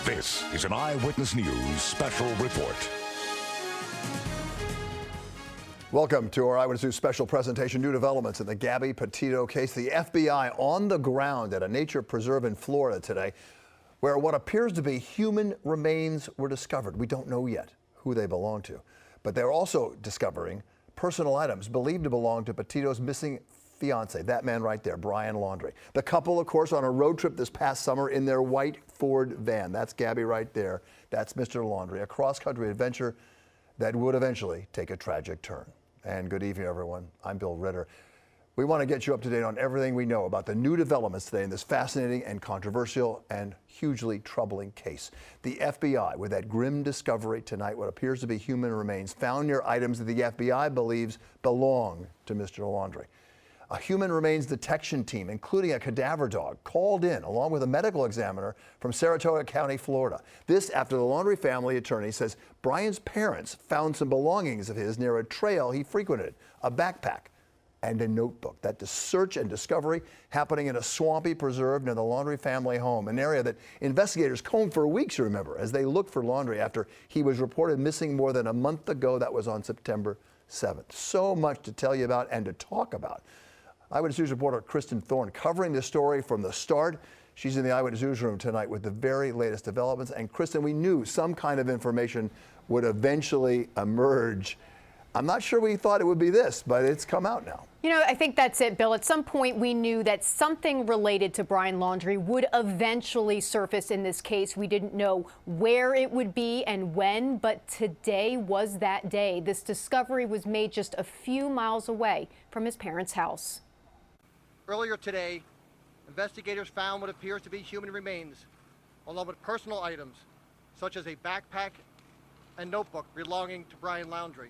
This is an Eyewitness News special report. Welcome to our Eyewitness News special presentation. New developments in the Gabby Petito case. The FBI on the ground at a nature preserve in Florida today, where what appears to be human remains were discovered. We don't know yet who they belong to, but they're also discovering personal items believed to belong to Petito's missing fiance, that man right there, Brian Laundrie. The couple, of course, on a road trip this past summer in their white Ford van. That's Gabby right there. That's Mr. Laundrie, a cross-country adventure that would eventually take a tragic turn. And good evening, everyone. I'm Bill Ritter. We want to get you up to date on everything we know about the new developments today in this fascinating and controversial and hugely troubling case. The FBI, with that grim discovery tonight, what appears to be human remains found near items that the FBI believes belong to Mr. Laundrie. A human remains detection team, including a cadaver dog, called in along with a medical examiner from Saratoga County, Florida. This after the Laundrie family attorney says Brian's parents found some belongings of his near a trail he frequented, a backpack and a notebook. That search and discovery happening in a swampy preserve near the Laundrie family home, an area that investigators combed for weeks, remember, as they looked for Laundrie after he was reported missing more than a month ago. That was on September 7th. So much to tell you about and to talk about. Eyewitness News reporter Kristen Thorne covering this story from the start. She's in the Eyewitness Newsroom tonight with the very latest developments. And Kristen, we knew some kind of information would eventually emerge. I'm not sure we thought it would be this, but it's come out now. You know, I think that's it, Bill. At some point, we knew that something related to Brian Laundrie would eventually surface in this case. We didn't know where it would be and when, but today was that day. This discovery was made just a few miles away from his parents' house. Earlier today, investigators found what appears to be human remains, along with personal items, such as a backpack and notebook belonging to Brian Laundrie.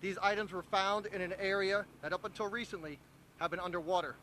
These items were found in an area that up until recently have been underwater.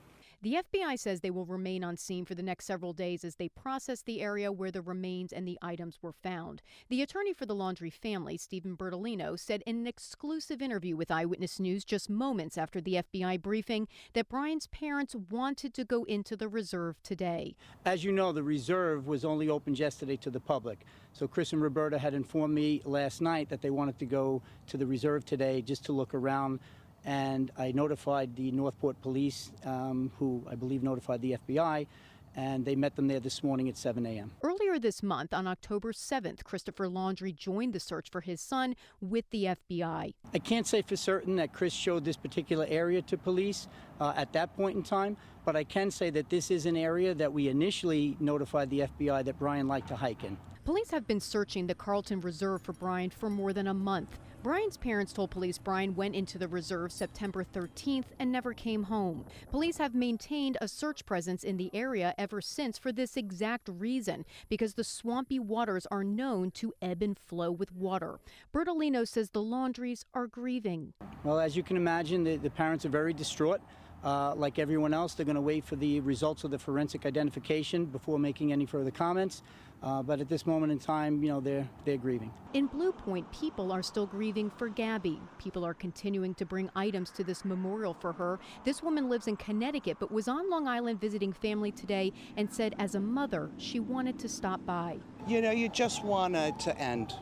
The FBI says they will remain on scene for the next several days as they process the area where the remains and the items were found. The attorney for the Laundrie family, Stephen Bertolino, said in an exclusive interview with Eyewitness News just moments after the FBI briefing that Brian's parents wanted to go into the reserve today. As you know, the reserve was only opened yesterday to the public. So Chris and Roberta had informed me last night that they wanted to go to the reserve today just to look around. And I notified the Northport police, who I believe notified the FBI, and they met them there this morning at 7 a.m. Earlier this month, on October 7th, Christopher Laundrie joined the search for his son with the FBI. I can't say for certain that Chris showed this particular area to police at that point in time, but I can say that this is an area that we initially notified the FBI that Brian liked to hike in. Police have been searching the Carlton Reserve for Brian for more than a month. Brian's parents told police Brian went into the reserve September 13th and never came home. Police have maintained a search presence in the area ever since for this exact reason, because the swampy waters are known to ebb and flow with water. Bertolino says the Laundries are grieving. Well, as you can imagine, the parents are very distraught. Like everyone else, they're going to wait for the results of the forensic identification before making any further comments. But at this moment in time, you know, they're grieving. In Blue Point, people are still grieving for Gabby. People are continuing to bring items to this memorial for her. This woman lives in Connecticut, but was on Long Island visiting family today and said as a mother, she wanted to stop by. You know, you just want it to end.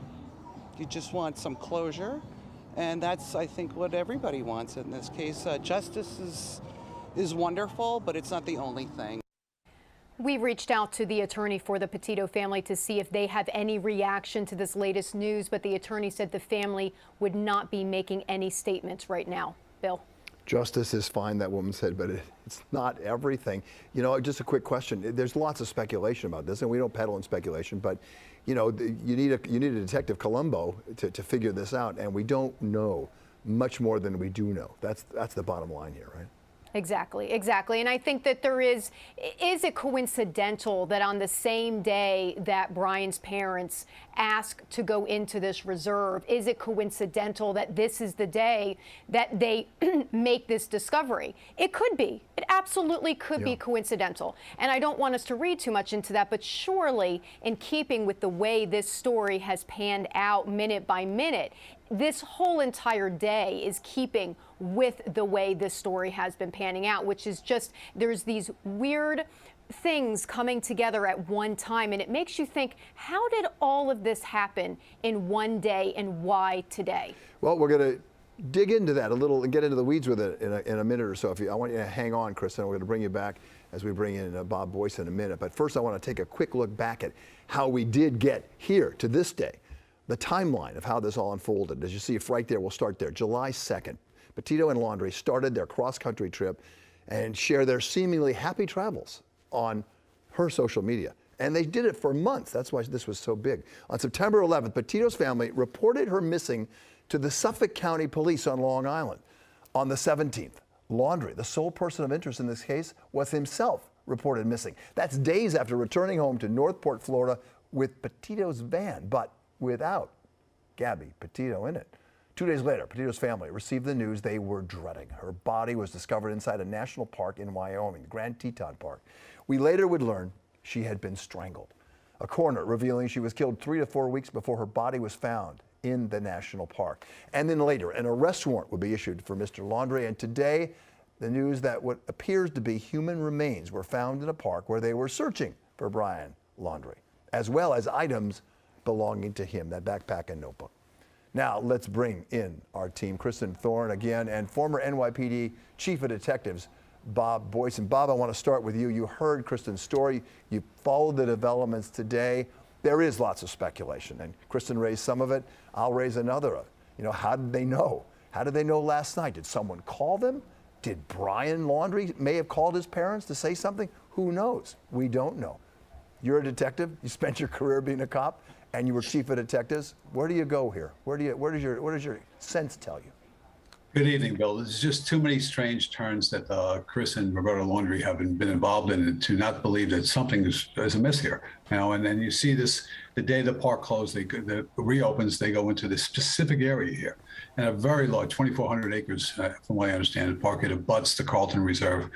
You just want some closure. And that's, I think, what everybody wants in this case. Justice is wonderful, but it's not the only thing. We reached out to the attorney for the Petito family to see if they have any reaction to this latest news, but the attorney said the family would not be making any statements right now. Bill? Justice is fine, that woman said, but it's not everything. You know, just a quick question. There's lots of speculation about this, and we don't peddle in speculation, but you know, you need a Detective Columbo to figure this out, and we don't know much more than we do know. That's the bottom line here, right? Exactly. And I think that is it coincidental that on the same day that Brian's parents asked to go into this reserve, is it coincidental that this is the day that they make this discovery? It could be. It absolutely could be coincidental. And I don't want us to read too much into that, but surely in keeping with the way this story has panned out minute by minute, this whole entire day is keeping with the way this story has been panning out, which is just, there's these weird things coming together at one time, and it makes you think, how did all of this happen in one day, and why today? Well, we're going to dig into that a little and get into the weeds with it in a minute or so. I want you to hang on, Kristen. We're going to bring you back as we bring in Bob Boyce in a minute. But first, I want to take a quick look back at how we did get here to this day, the timeline of how this all unfolded. As you see right there, we'll start there. July 2nd, Petito and Laundrie started their cross-country trip and share their seemingly happy travels on her social media. And they did it for months. That's why this was so big. On September 11th, Petito's family reported her missing to the Suffolk County Police on Long Island. On the 17th, Laundrie, the sole person of interest in this case, was himself reported missing. That's days after returning home to Northport, Florida with Petito's van, but without Gabby Petito in it. 2 days later, Petito's family received the news they were dreading. Her body was discovered inside a national park in Wyoming, the Grand Teton Park. We later would learn she had been strangled. A coroner revealing she was killed 3 to 4 weeks before her body was found in the national park. And then later, an arrest warrant would be issued for Mr. Laundrie. And today, the news that what appears to be human remains were found in a park where they were searching for Brian Laundrie, as well as items belonging to him, that backpack and notebook. Now, let's bring in our team, Kristen Thorne again, and former NYPD Chief of Detectives, Bob Boyce. And Bob, I want to start with you. You heard Kristen's story. You followed the developments today. There is lots of speculation, and Kristen raised some of it. I'll raise another. How did they know? How did they know last night? Did someone call them? Did Brian Laundrie may have called his parents to say something? Who knows? We don't know. You're a detective. You spent your career being a cop, and you were chief of detectives. Where do you go here? What does your sense tell you? Good evening, Bill. There's just too many strange turns that Chris and Roberta Laundrie have been involved in to not believe that something is amiss here. And then you see this, the day the park closed, the reopens, they go into this specific area here. And a very large, 2,400 acres, from what I understand, the park, it abuts the Carlton Reserve.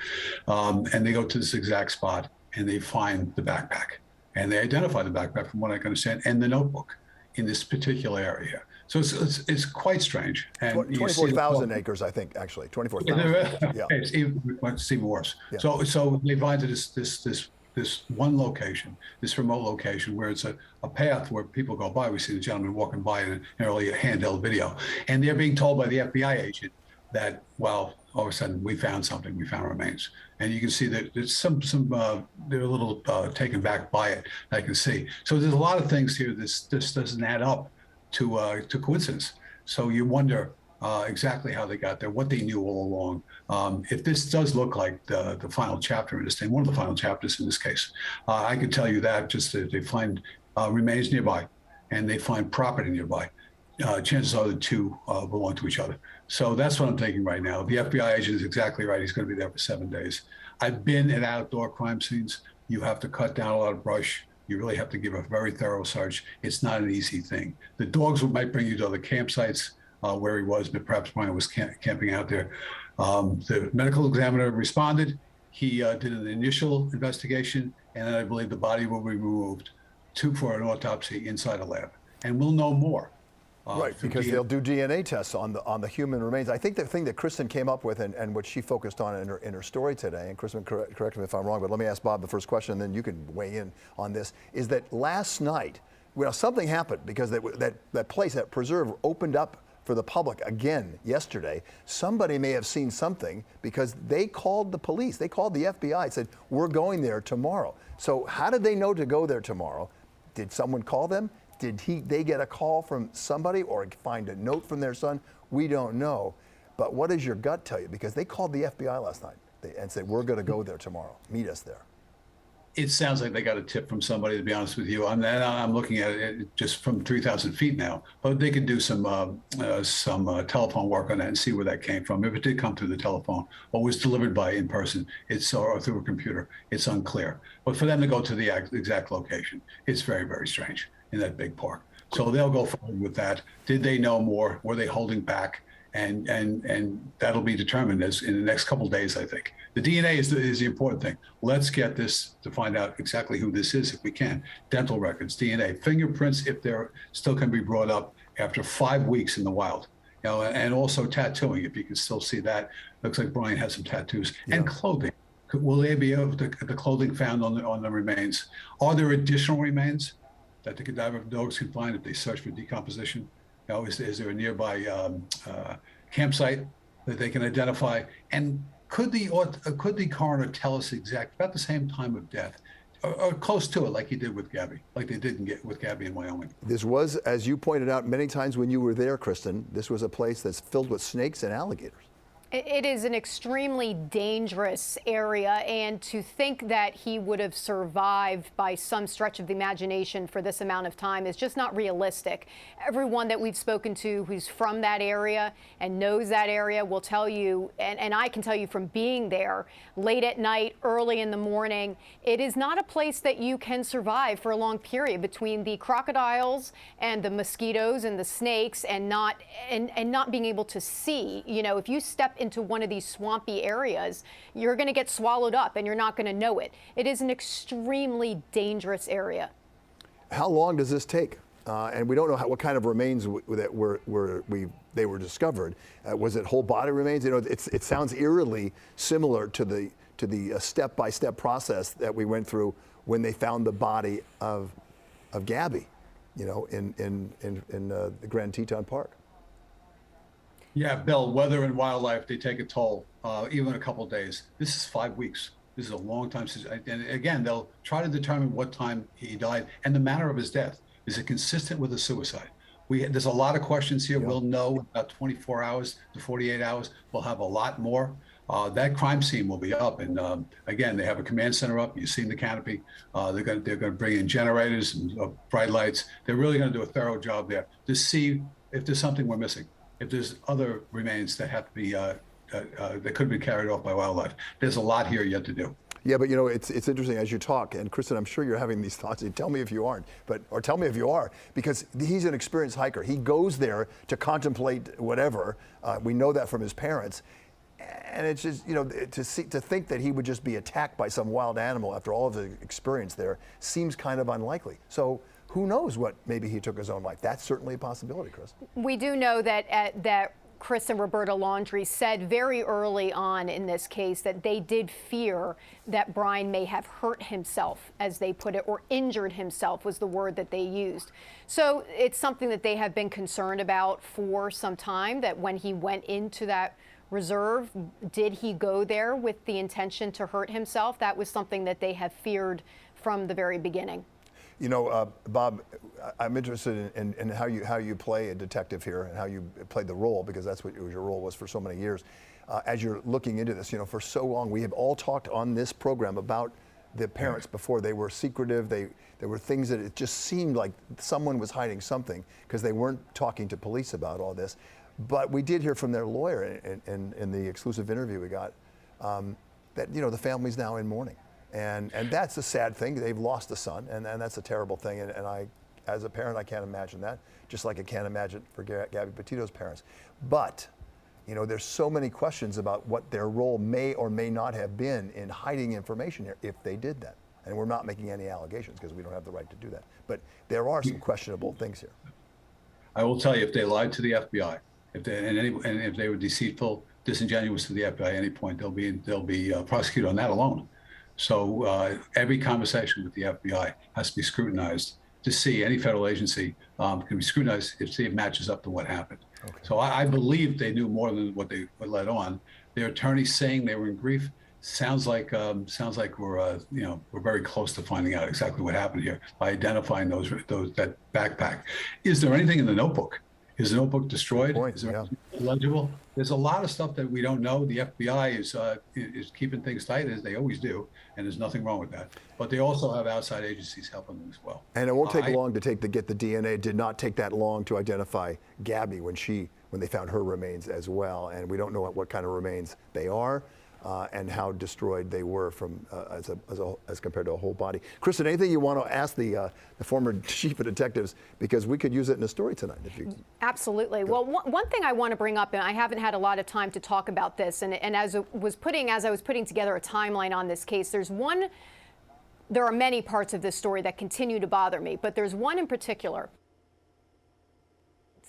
And they go to this exact spot and they find the backpack. And they identify the backpack, from what I can understand, and the notebook in this particular area. So it's quite strange. And 24,000 acres, I think, actually. 24,000. Yeah. It's even worse. Yeah. So they find this one location, this remote location where it's a path where people go by. We see the gentleman walking by in an early handheld video. And they're being told by the FBI agent that, well, all of a sudden we found something, we found remains. And you can see that there's they're a little taken back by it, I can see. So there's a lot of things here. This doesn't add up to coincidence. So you wonder exactly how they got there, what they knew all along. If this does look like the final chapter in this thing, one of the final chapters in this case, I can tell you that just that they find remains nearby and they find property nearby. Chances are the two belong to each other. So that's what I'm thinking right now. The FBI agent is exactly right. He's going to be there for 7 days. I've been at outdoor crime scenes. You have to cut down a lot of brush. You really have to give a very thorough search. It's not an easy thing. The dogs might bring you to other campsites where he was, but perhaps Brian was camping out there. The medical examiner responded. He did an initial investigation, and then I believe the body will be removed for an autopsy inside a lab. And we'll know more. Right, because they'll do DNA tests on the human remains. I think the thing that Kristen came up with and what she focused on in her story today, and Kristen, correct me if I'm wrong, but let me ask Bob the first question, and then you can weigh in on this, is that last night, something happened because that place, that preserve, opened up for the public again yesterday. Somebody may have seen something because they called the police. They called the FBI and said, we're going there tomorrow. So how did they know to go there tomorrow? Did someone call them? Did they get a call from somebody or find a note from their son? We don't know. But what does your gut tell you? Because they called the FBI last night and said, we're going to go there tomorrow. Meet us there. It sounds like they got a tip from somebody, to be honest with you. I'm looking at it just from 3,000 feet now. But they could do some telephone work on that and see where that came from. If it did come through the telephone or was delivered by in person, or through a computer, it's unclear. But for them to go to the exact location, it's very, very strange in that big park. So they'll go forward with that. Did they know more? Were they holding back? And that'll be determined in the next couple of days, I think. The DNA is the important thing. Let's get this to find out exactly who this is if we can. Dental records, DNA, fingerprints, if they're still can be brought up after 5 weeks in the wild. And also tattooing, if you can still see that. Looks like Brian has some tattoos and clothing. Will they be able to, the clothing found on the remains? Are there additional remains that the cadaver dogs can find if they search for decomposition? You know, is there a nearby campsite that they can identify? And could the coroner tell us about the same time of death, or close to it, like he did with Gabby, like they did with Gabby in Wyoming? This was, as you pointed out many times when you were there, Kristen, this was a place that's filled with snakes and alligators. It is an extremely dangerous area, and to think that he would have survived by some stretch of the imagination for this amount of time is just not realistic. Everyone that we've spoken to who's from that area and knows that area will tell you, and I can tell you from being there late at night, early in the morning, it is not a place that you can survive for a long period between the crocodiles and the mosquitoes and the snakes and not being able to see. You know, if you step into one of these swampy areas, you're going to get swallowed up and you're not going to know it. It is an extremely dangerous area. How long does this take? And we don't know what kind of remains that they were discovered. Was it whole body remains? You know, it sounds eerily similar to the step-by-step process that we went through when they found the body of Gabby, you know, in the Grand Teton Park. Yeah, Bill, weather and wildlife, they take a toll, even a couple of days. This is 5 weeks. This is a long time. And again, they'll try to determine what time he died and the manner of his death. Is it consistent with a suicide? There's a lot of questions here. Yeah. We'll know in about 24 hours to 48 hours. We'll have a lot more. That crime scene will be up. And again, they have a command center up. You've seen the canopy. They're going to bring in generators and bright lights. They're really going to do a thorough job there to see if there's something we're missing. If there's other remains that have to be, that could be carried off by wildlife. There's a lot here yet to do. Yeah, but you know, it's interesting as you talk, and Kristen, I'm sure you're having these thoughts, and tell me if you aren't, or tell me if you are, because he's an experienced hiker. He goes there to contemplate whatever. We know that from his parents. And it's just, you know, to think that he would just be attacked by some wild animal after all of the experience there seems kind of unlikely. So who knows what maybe he took his own life? That's certainly a possibility, Chris. We do know that Chris and Roberta Laundrie said very early on in this case that they did fear that Brian may have hurt himself, as they put it, or injured himself was the word that they used. So it's something that they have been concerned about for some time, that when he went into that reserve, did he go there with the intention to hurt himself? That was something that they have feared from the very beginning. You know, Bob, I'm interested in how you play a detective here and how you played the role, because that's what your role was for so many years. As you're looking into this, you know, for so long, we have all talked on this program about the parents before. They were secretive. There were things that it just seemed like someone was hiding something because they weren't talking to police about all this. But we did hear from their lawyer in the exclusive interview we got that, you know, the family's now in mourning. And that's a sad thing. They've lost a son, and that's a terrible thing. And I, as a parent, I can't imagine that, just like I can't imagine for Gabby Petito's parents. But, you know, there's so many questions about what their role may or may not have been in hiding information here if they did that. And we're not making any allegations because we don't have the right to do that. But there are some questionable things here. I will tell you, if they lied to the FBI, if they were deceitful, disingenuous to the FBI at any point, they'll be prosecuted on that alone. So every conversation with the FBI has to be scrutinized to see, any federal agency can be scrutinized to see if it matches up to what happened. Okay. So I believe they knew more than what they let on. Their attorneys saying they were in grief sounds like we're very close to finding out exactly what happened here by identifying that backpack. Is there anything in the notebook? Is the notebook destroyed? Is there anything illegible? There's a lot of stuff that we don't know. The FBI is keeping things tight, as they always do, and there's nothing wrong with that. But they also have outside agencies helping them as well. And it won't take long to get the DNA. It did not take that long to identify Gabby when they found her remains as well. And we don't know what kind of remains they are. And how destroyed they were from as compared to a whole body. Kristen, anything you want to ask the former chief of detectives, because we could use it in a story tonight. If you Absolutely. Well, one thing I want to bring up, and I haven't had a lot of time to talk about this, and as I was putting together a timeline on this case, there are many parts of this story that continue to bother me, but there's one in particular.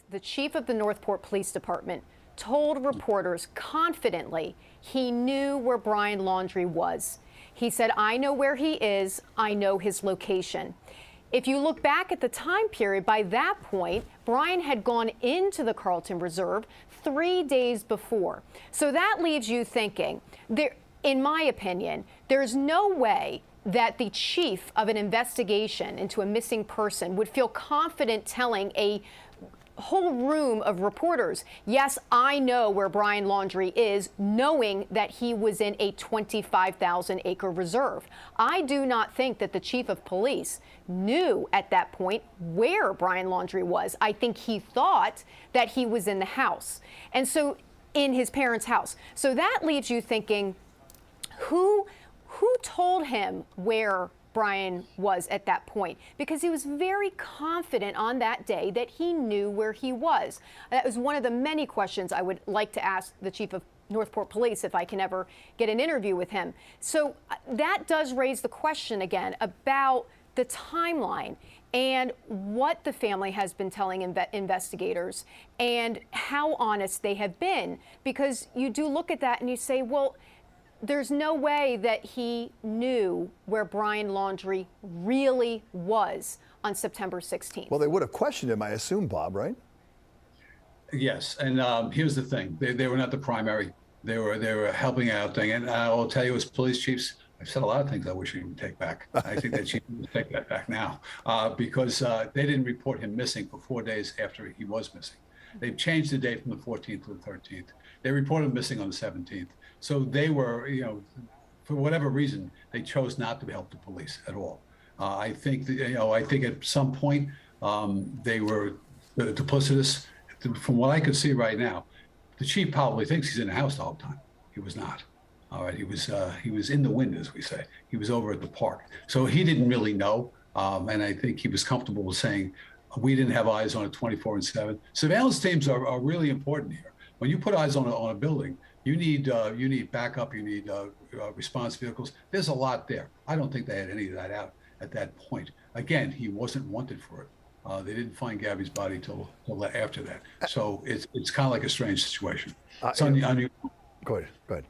The chief of the Northport Police Department told reporters confidently he knew where Brian Laundrie was. He said, "I know where he is. I know his location." If you look back at the time period, by that point, Brian had gone into the Carlton Reserve 3 days before. So that leaves you thinking, in my opinion, there's no way that the chief of an investigation into a missing person would feel confident telling a whole room of reporters, yes, I know where Brian Laundrie is, knowing that he was in a 25,000-acre reserve. I do not think that the chief of police knew at that point where Brian Laundrie was. I think he thought that he was in the house, and so in his parents' house. So that leaves you thinking, who told him where Brian was at that point? Because he was very confident on that day that he knew where he was. That was one of the many questions I would like to ask the chief of Northport Police if I can ever get an interview with him. So that does raise the question again about the timeline and what the family has been telling investigators and how honest they have been. Because you do look at that and you say, well, there's no way that he knew where Brian Laundrie really was on September 16th. Well, they would have questioned him, I assume, Bob, right? Yes, and here's the thing: they were not the primary. They were helping out thing. And I will tell you, as police chiefs, I've said a lot of things I wish he would take back. I think that chief would take that back now because they didn't report him missing for 4 days after he was missing. They've changed the date from the 14th to the 13th. They reported him missing on the 17th. So they were, for whatever reason, they chose not to help the police at all. I think that, I think at some point they were duplicitous. From what I could see right now, the chief probably thinks he's in the house the whole time. He was not. All right, he was in the wind, as we say. He was over at the park, so he didn't really know. And I think he was comfortable with saying, we didn't have eyes on it 24/7. Surveillance teams are really important here. When you put eyes on a building, you need backup, you need response vehicles. There's a lot there. I don't think they had any of that out at that point. Again, he wasn't wanted for it. They didn't find Gabby's body till after that. So it's kind of like a strange situation. It's unusual. Go ahead.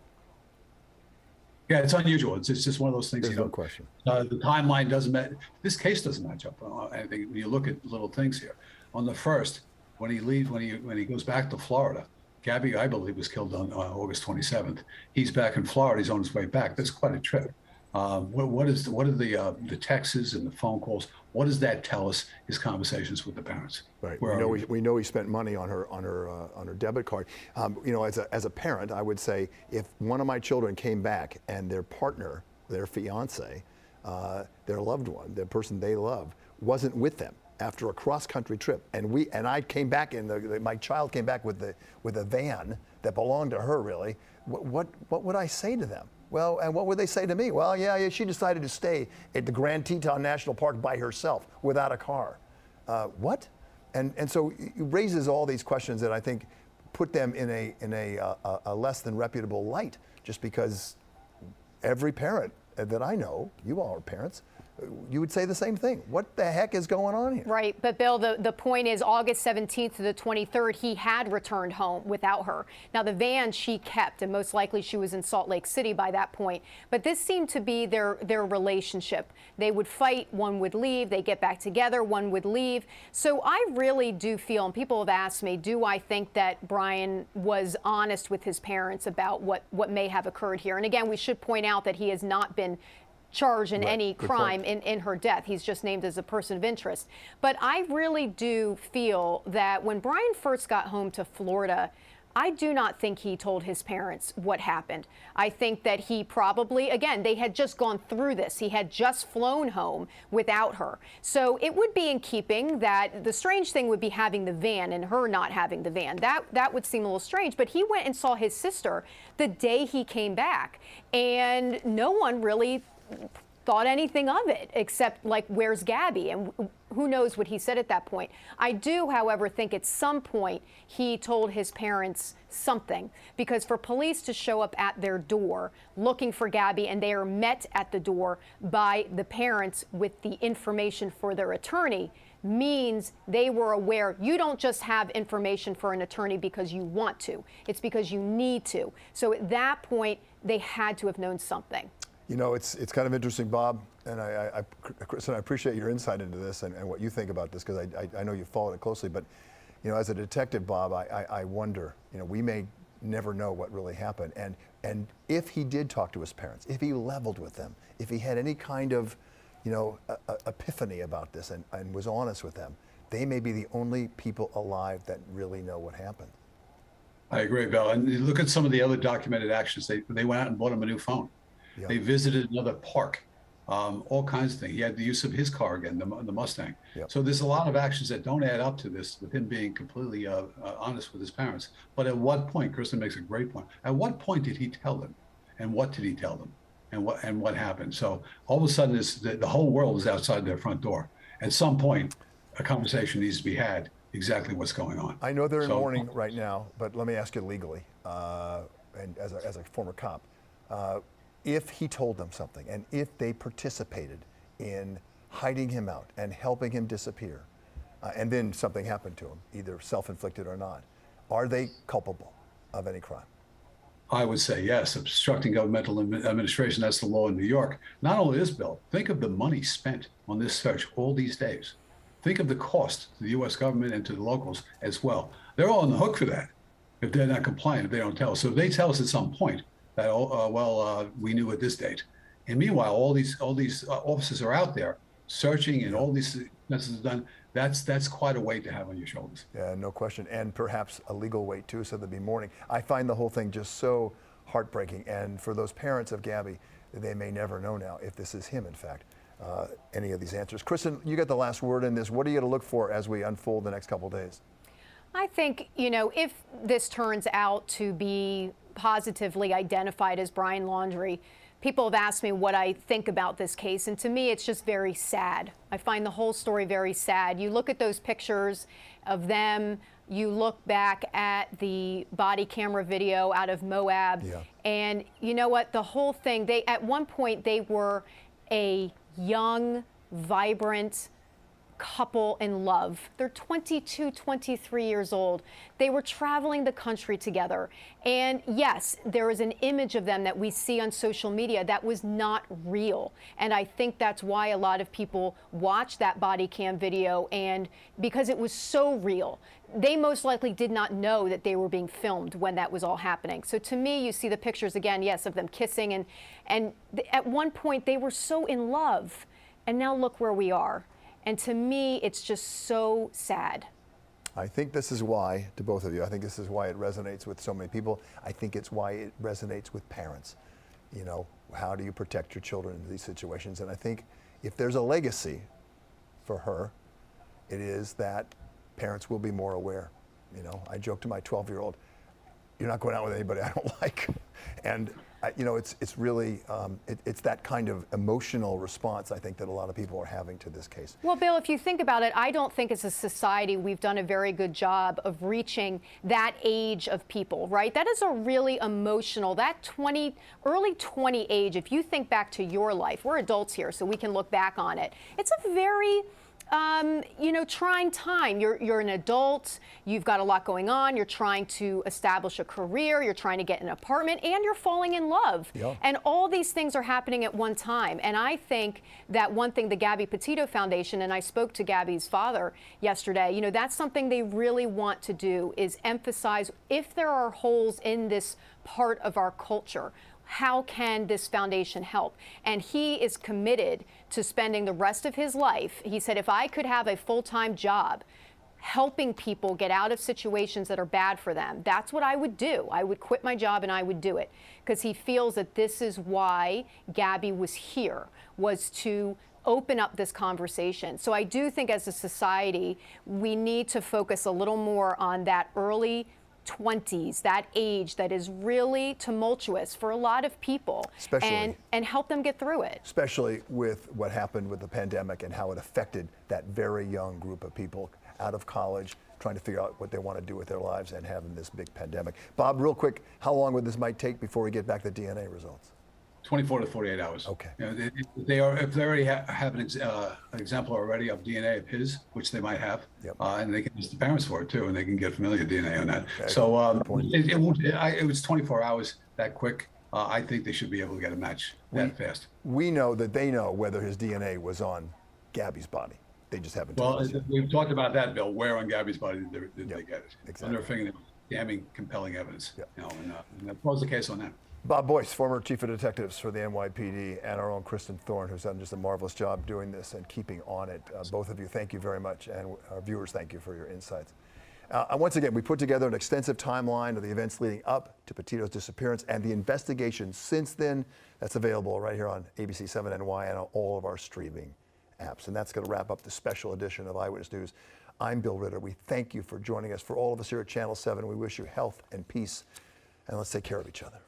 Yeah, it's unusual. It's just one of those things. There's no question. The timeline doesn't match. This case doesn't match up on anything. When you look at little things here, on the first, when he leaves, when he goes back to Florida, Gabby, I believe, was killed on August 27th. He's back in Florida. He's on his way back. That's quite a trip. What are the texts and the phone calls? What does that tell us? His conversations with the parents. Right. We know he spent money on her debit card. As a parent, I would say if one of my children came back and their partner, their fiance, their loved one, the person they love, wasn't with them after a cross-country trip, and I came back my child came back with a van that belonged to her, really, what would I say to them? Well, and what would they say to me? Well, yeah, she decided to stay at the Grand Teton National Park by herself without a car. What? And so it raises all these questions that I think put them in a less than reputable light, just because every parent that I know, you all are parents, you would say the same thing. What the heck is going on here? Right, but Bill, the point is August 17th to the 23rd, he had returned home without her. Now, the van she kept, and most likely she was in Salt Lake City by that point. But this seemed to be their relationship. They would fight, one would leave, they get back together, one would leave. So I really do feel, and people have asked me, do I think that Brian was honest with his parents about what may have occurred here? And again, we should point out that he has not been charged in any crime in her death. He's just named as a person of interest. But I really do feel that when Brian first got home to Florida, I do not think he told his parents what happened. I think that he probably, again, they had just gone through this. He had just flown home without her. So it would be in keeping that the strange thing would be having the van and her not having the van. That would seem a little strange. But he went and saw his sister the day he came back. And no one really thought anything of it, except like, where's Gabby? And who knows what he said at that point. I do, however, think at some point he told his parents something, because for police to show up at their door looking for Gabby, and they are met at the door by the parents with the information for their attorney, means they were aware. You don't just have information for an attorney because you want to. It's because you need to. So at that point, they had to have known something. You know, it's kind of interesting, Bob, and Chris, and I appreciate your insight into this and what you think about this, because I know you followed it closely. But, you know, as a detective, Bob, I wonder, you know, we may never know what really happened. And if he did talk to his parents, if he leveled with them, if he had any kind of, you know, epiphany about this and was honest with them, they may be the only people alive that really know what happened. I agree, Bill. And you look at some of the other documented actions. They went out and bought him a new phone. Yeah. They visited another park, all kinds of things. He had the use of his car again, the Mustang. Yep. So there's a lot of actions that don't add up to this, with him being completely honest with his parents. But at what point, Kristen makes a great point, at what point did he tell them? And what did he tell them? And what happened? So all of a sudden, the whole world is outside their front door. At some point, a conversation needs to be had, exactly what's going on. I know they're in mourning right now, but let me ask you legally, and as a former cop, if he told them something, and if they participated in hiding him out and helping him disappear, and then something happened to him, either self-inflicted or not, are they culpable of any crime? I would say yes. Obstructing governmental administration, that's the law in New York. Not only this, Bill, think of the money spent on this search all these days. Think of the cost to the U.S. government and to the locals as well. They're all on the hook for that if they're not compliant, if they don't tell us. So if they tell us at some point that, we knew at this date. And meanwhile, all these officers are out there searching, and all these is done. That's quite a weight to have on your shoulders. Yeah, no question, and perhaps a legal weight too. So there'd be mourning. I find the whole thing just so heartbreaking, and for those parents of Gabby, they may never know now if this is him, in fact. Any of these answers. Kristen, you got the last word in this. What are you going to look for as we unfold the next couple of days? I think, you know, if this turns out to be positively identified as Brian Laundrie, people have asked me what I think about this case, and to me, it's just very sad. I find the whole story very sad. You look at those pictures of them, you look back at the body camera video out of Moab, and you know what? The whole thing, at one point, they were a young, vibrant couple in love. They're 22, 23 years old. They were traveling the country together. And yes, there is an image of them that we see on social media that was not real. And I think that's why a lot of people watched that body cam video, and because it was so real. They most likely did not know that they were being filmed when that was all happening. So to me, you see the pictures again, yes, of them kissing, and at one point they were so in love, and now look where we are. And to me, it's just so sad. I think this is why, to both of you, I think this is why it resonates with so many people. I think it's why it resonates with parents. You know, how do you protect your children in these situations? And I think if there's a legacy for her, it is that parents will be more aware. You know, I joke to my 12-year-old, you're not going out with anybody I don't like. And you know, it's really, it's that kind of emotional response, I think, that a lot of people are having to this case. Well, Bill, if you think about it, I don't think as a society we've done a very good job of reaching that age of people, right? That is a really emotional, that early 20 age, if you think back to your life, we're adults here, so we can look back on it. It's a very you know, trying time. You're an adult, you've got a lot going on, you're trying to establish a career, you're trying to get an apartment, and you're falling in love. Yep. And all these things are happening at one time. And I think that one thing the Gabby Petito Foundation, and I spoke to Gabby's father yesterday, you know, that's something they really want to do, is emphasize if there are holes in this part of our culture, how can this foundation help? And he is committed to spending the rest of his life. He said, if I could have a full-time job helping people get out of situations that are bad for them, that's what I would do. I would quit my job and I would do it. Because he feels that this is why Gabby was here, was to open up this conversation. So I do think as a society, we need to focus a little more on that early 20s, that age that is really tumultuous for a lot of people, Especially, and help them get through it. Especially with what happened with the pandemic and how it affected that very young group of people out of college, trying to figure out what they want to do with their lives and having this big pandemic. Bob, real quick, how long would this might take before we get back the DNA results? 24 to 48 hours. Okay. You know, if they already have an example already of DNA of his, which they might have, Yep. and they can use the parents for it too, and they can get familiar DNA on that. Okay. So Good point. it was 24 hours that quick. I think they should be able to get a match that fast. We know that they know whether his DNA was on Gabby's body. They just haven't told Well, us yet. we've talked about that, Bill. Where on Gabby's body did they get it? Exactly. Under her fingernail. Damning, compelling evidence. Yep. You know, and that was the case on that. Bob Boyce, former chief of detectives for the NYPD, and our own Kristen Thorne, who's done just a marvelous job doing this and keeping on it. Both of you, thank you very much, and our viewers, thank you for your insights. And once again, we put together an extensive timeline of the events leading up to Petito's disappearance and the investigation since then. That's available right here on ABC 7 NY and on all of our streaming apps. And that's going to wrap up the special edition of Eyewitness News. I'm Bill Ritter. We thank you for joining us. For all of us here at Channel 7, we wish you health and peace, and let's take care of each other.